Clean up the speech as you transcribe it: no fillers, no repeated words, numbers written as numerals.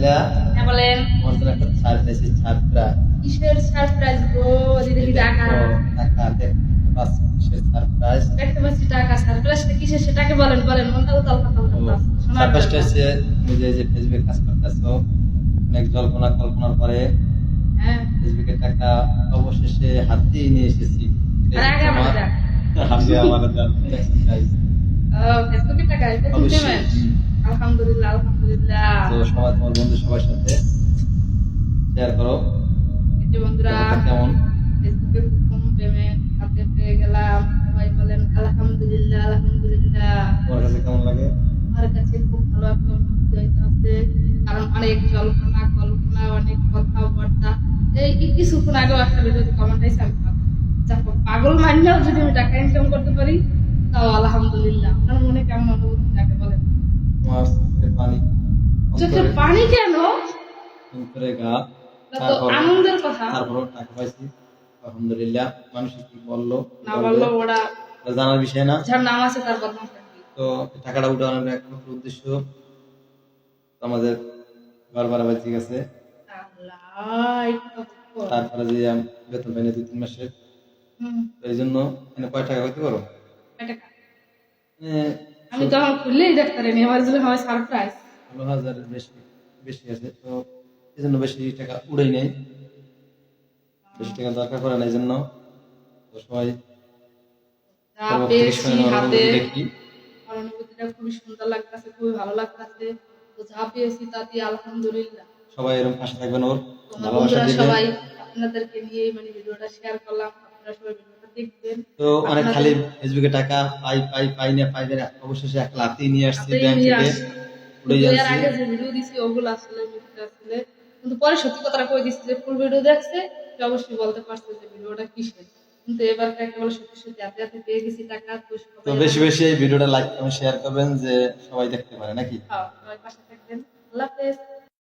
নাইলা হ্যাঁ বলেন। তোমার জন্য একটা সারপ্রাইজ সারপ্রাইজ কিসের সারপ্রাইজ গো? দিদি টাকা টাকা বাস কিসের সারপ্রাইজ দেখতে পাচ্ছি টাকা। সারপ্রাইজটা কিসের সেটাকে বলেন বলেন। মনটা উতাল পাতাল করতেছে শোনার সারপ্রাইজটা জন্য। হচ্ছে তুমি যে ফেসবুকে কাজ করতেছো অনেক জল্পনা কল্পনার পরে হ্যাঁ ফেসবুকের টাকা অবশেষে হাতেই নিয়ে এসেছি। আর আগে আমার দেখ আগে আমার গাইস ফেসবুকে টাকা প্রথম পেমেন্ট। আলহামদুলিল্লাহ আলহামদুলিল্লাহ। তো সবাই তোমার বন্ধু সবার সাথে শেয়ার করো এই যে বন্ধুরা ব্যাপারটা কেমন। ফেসবুকে প্রথম পেমেন্ট হাতে পেয়ে গেলাম। সবাই বলেন আলহামদুলিল্লাহ আলহামদুলিল্লাহ। তোমার কাছে কেমন লাগে? আমার কাছে খুব ভালো একটা অনুভূতি হইতাছে। কারণ অনেক জল্পনা কল্পনা অনেক কথাবার্তা এই কিছুক্ষণ আগেও একটা ভিডিওতে কমেন্ট আইসে আমি পাগল মানলেও যদি আমি টাকা ইনকাম করতে পারি তাও আলহামদুলিল্লাহ। আপনার মনে কেমন অনুভূতি থাকে বলেন? তোমার চোখের পানি চোখের পানি কেন? অন্তরে গা এটা তো আনন্দের কথা। তারপরও টাকা পাইছি আলহামদুলিল্লাহ। মানুষ কি বললো না বললো ওরা এটা জানার বিষয় না। যার নাম আছে তার বদনাম থাকবে। তো টাকাটা উঠানোর একমাত্র উদ্দেশ্য আমাদের ঘর ভাড়া বেঁচে গেছে। আল্লাহ এটা তো তারপরে যে আমি বেতন পাইনি 2-3 মাসের, এই জন্য মানে কয় টাকা হইতে পারো এটা টাকা। মানে আমি তো আমার খুললেই দেখতে পারিনি। আমার জন্য হয় সারপ্রাইজ। 16,000 বেশি বেশি আছে। তো এই জন্য বেশি টাকা উড়াই নেই, বেশি টাকা দরকার পড়ে না। এই জন্য তো সবাই যা পেয়েছি হাতে দেখি আমার অনুভূতিটা খুবই সুন্দর লাগতেছে, খুবই ভালো লাগতেছে। তো যা পেয়েছি তাতে আলহামদুলিল্লাহ। সবাই এরকম পাশে থাকবেন, ওর তোমরা ভালোবাসা বন্ধুরা দিবেন। সবাই আপনাদেরকে নিয়ে মানে ভিডিওটা শেয়ার করলাম। আপনারা সবাই ভিডিওটা দেখবেন। তো অনেক খালি ফেসবুকে টাকা পাই না অবশেষে এক লাখই নিয়ে আসছি ব্যাংক থেকে উড়ে এর যাচ্ছে। আগে যে ভিডিও দিছি ওগুলো আসলে মিথ্যা আসলে, কিন্তু পরে সত্যি কথাটা কই দিছি যে ফুল ভিডিও দেখছে সে অবশ্যই বলতে পারছে যে ভিডিওটা কিসের। কিন্তু এবার একেবারে সত্যি সত্যি হাতে হাতে পেয়ে গেছি টাকা। তো তো বেশি বেশি এই ভিডিওটা লাইক কমেন্ট শেয়ার করবেন যে সবাই দেখতে পারে নাকি। সবাই পাশে থাকবেন। আল্লাহ হাফেজ।